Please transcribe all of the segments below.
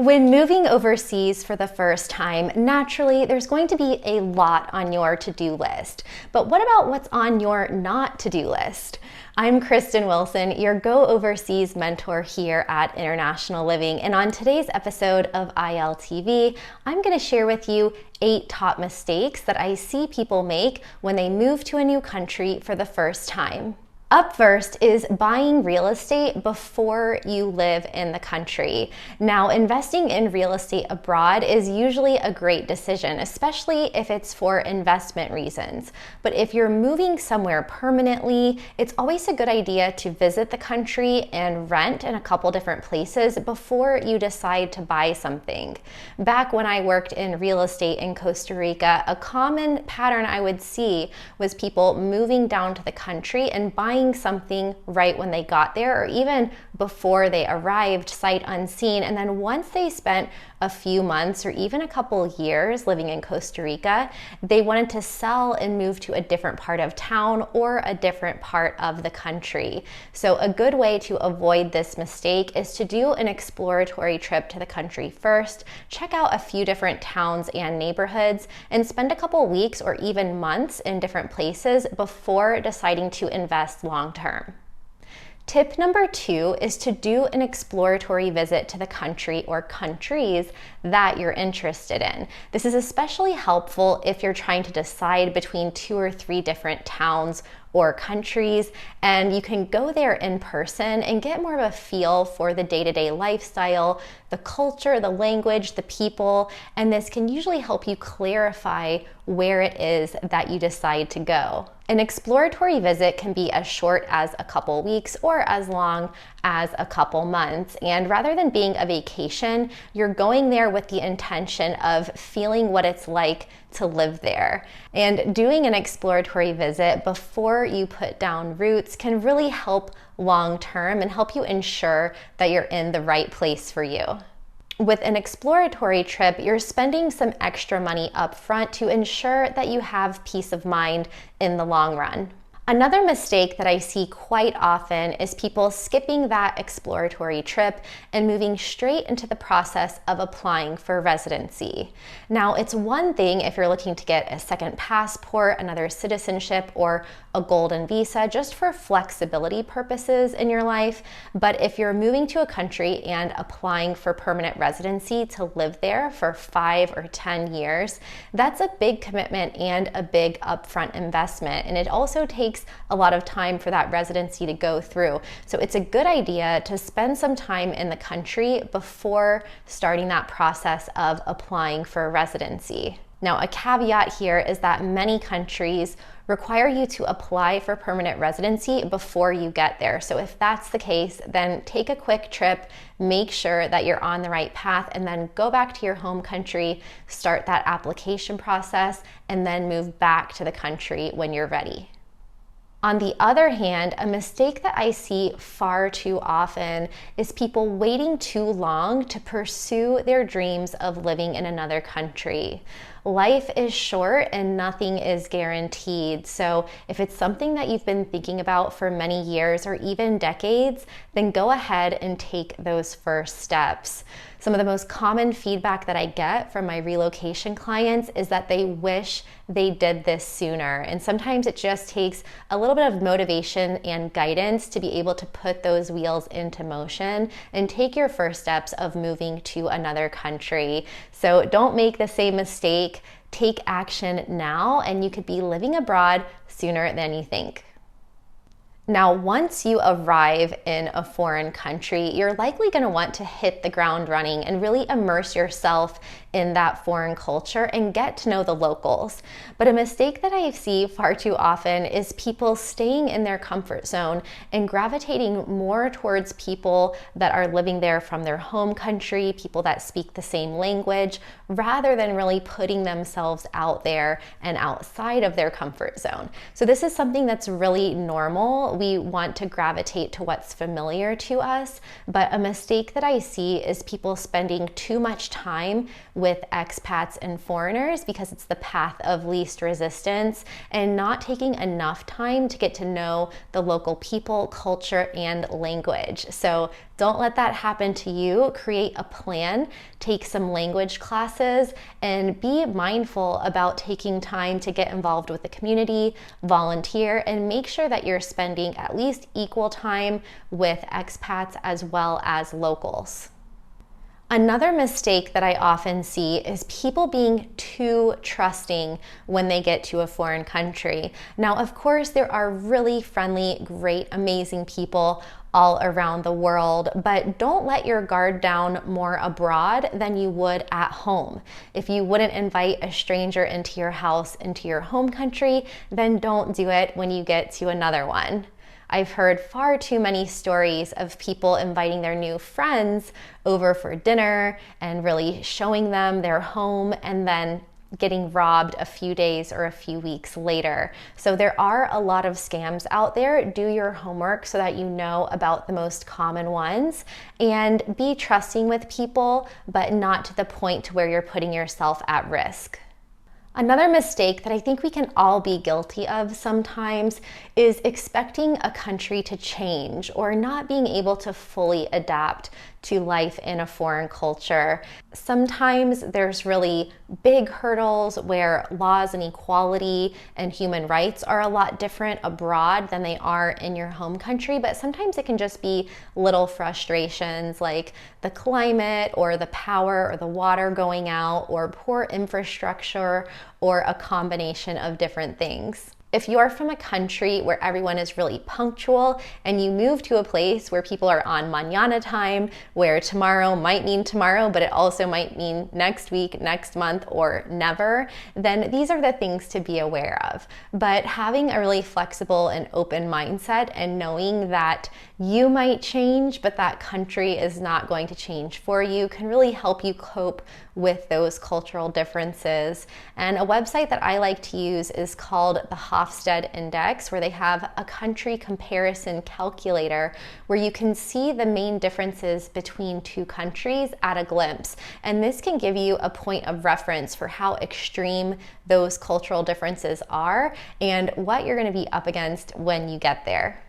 When moving overseas for the first time, naturally, there's going to be a lot on your to-do list. But what about what's on your not to-do list? I'm Kristin Wilson, your Go Overseas mentor here at International Living. And on today's episode of ILTV, I'm going to share with you 8 top mistakes that I see people make when they move to a new country for the first time. Up first is buying real estate before you live in the country. Now, investing in real estate abroad is usually a great decision, especially if it's for investment reasons. But if you're moving somewhere permanently, it's always a good idea to visit the country and rent in a couple different places before you decide to buy something. Back when I worked in real estate in Costa Rica, a common pattern I would see was people moving down to the country and buying something right when they got there, or even before they arrived sight unseen. And then once they spent a few months or even a couple years living in Costa Rica, they wanted to sell and move to a different part of town or a different part of the country. So a good way to avoid this mistake is to do an exploratory trip to the country first, check out a few different towns and neighborhoods, and spend a couple weeks or even months in different places before deciding to invest long term. Tip number 2 is to do an exploratory visit to the country or countries that you're interested in. This is especially helpful if you're trying to decide between 2 or 3 different towns or countries, and you can go there in person and get more of a feel for the day-to-day lifestyle, the culture, the language, the people, and this can usually help you clarify where it is that you decide to go. An exploratory visit can be as short as a couple weeks or as long as a couple months. And rather than being a vacation, you're going there with the intention of feeling what it's like to live there. And doing an exploratory visit before you put down roots can really help long term and help you ensure that you're in the right place for you. With an exploratory trip, you're spending some extra money up front to ensure that you have peace of mind in the long run. Another mistake that I see quite often is people skipping that exploratory trip and moving straight into the process of applying for residency. Now, it's one thing if you're looking to get a second passport, another citizenship, or a golden visa just for flexibility purposes in your life. But if you're moving to a country and applying for permanent residency to live there for 5 or 10 years, that's a big commitment and a big upfront investment. And it also takes a lot of time for that residency to go through. So it's a good idea to spend some time in the country before starting that process of applying for residency. Now, a caveat here is that many countries require you to apply for permanent residency before you get there. So if that's the case, then take a quick trip, make sure that you're on the right path, and then go back to your home country, start that application process, and then move back to the country when you're ready. On the other hand, a mistake that I see far too often is people waiting too long to pursue their dreams of living in another country. Life is short and nothing is guaranteed. So if it's something that you've been thinking about for many years or even decades, then go ahead and take those first steps. Some of the most common feedback that I get from my relocation clients is that they wish they did this sooner. And sometimes it just takes a little bit of motivation and guidance to be able to put those wheels into motion and take your first steps of moving to another country. So don't make the same mistake. Take action now, and you could be living abroad sooner than you think. Now, once you arrive in a foreign country, you're likely going to want to hit the ground running and really immerse yourself in that foreign culture and get to know the locals. But a mistake that I see far too often is people staying in their comfort zone and gravitating more towards people that are living there from their home country, people that speak the same language, rather than really putting themselves out there and outside of their comfort zone. So this is something that's really normal. We want to gravitate to what's familiar to us, but a mistake that I see is people spending too much time with expats and foreigners because it's the path of least resistance, and not taking enough time to get to know the local people, culture, and language. So Don't let that happen to you. Create a plan, take some language classes, and be mindful about taking time to get involved with the community, volunteer, and make sure that you're spending at least equal time with expats as well as locals. Another mistake that I often see is people being too trusting when they get to a foreign country. Now, of course, there are really friendly, great, amazing people all around the world, but don't let your guard down more abroad than you would at home. If you wouldn't invite a stranger into your house, into your home country, then don't do it when you get to another one. I've heard far too many stories of people inviting their new friends over for dinner and really showing them their home and then getting robbed a few days or a few weeks later. So there are a lot of scams out there. Do your homework so that you know about the most common ones, and be trusting with people, but not to the point to where you're putting yourself at risk. Another mistake that I think we can all be guilty of sometimes is expecting a country to change or not being able to fully adapt to life in a foreign culture. Sometimes there's really big hurdles where laws and equality and human rights are a lot different abroad than they are in your home country, but sometimes it can just be little frustrations like the climate or the power or the water going out or poor infrastructure or a combination of different things. If you're from a country where everyone is really punctual and you move to a place where people are on mañana time, where tomorrow might mean tomorrow, but it also might mean next week, next month, or never, then these are the things to be aware of. But having a really flexible and open mindset and knowing that you might change, but that country is not going to change for you can really help you cope with those cultural differences. And a website that I like to use is called the Hofstede Index, where they have a country comparison calculator where you can see the main differences between two countries at a glimpse. And this can give you a point of reference for how extreme those cultural differences are and what you're going to be up against when you get there.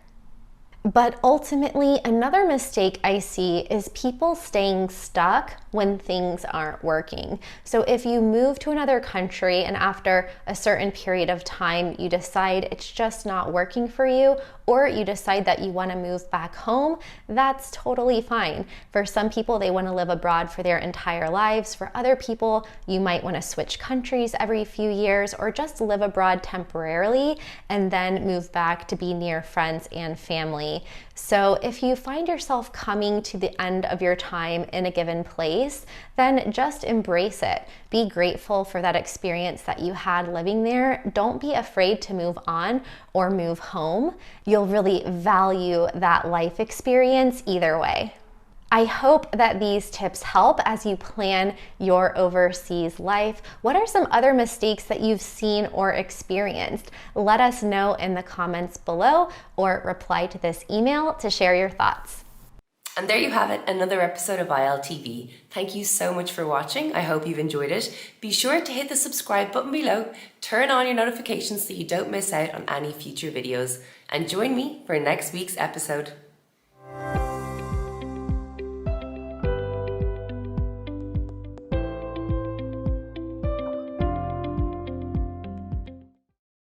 But ultimately, another mistake I see is people staying stuck when things aren't working. So if you move to another country and after a certain period of time you decide it's just not working for you, or you decide that you want to move back home, that's totally fine. For some people, they want to live abroad for their entire lives. For other people, you might want to switch countries every few years or just live abroad temporarily and then move back to be near friends and family. So if you find yourself coming to the end of your time in a given place, then just embrace it. Be grateful for that experience that you had living there. Don't be afraid to move on or move home. You'll really value that life experience either way. I hope that these tips help as you plan your overseas life. What are some other mistakes that you've seen or experienced? Let us know in the comments below or reply to this email to share your thoughts. And there you have it, another episode of ILTV. Thank you so much for watching. I hope you've enjoyed it. Be sure to hit the subscribe button below, turn on your notifications so you don't miss out on any future videos, and join me for next week's episode.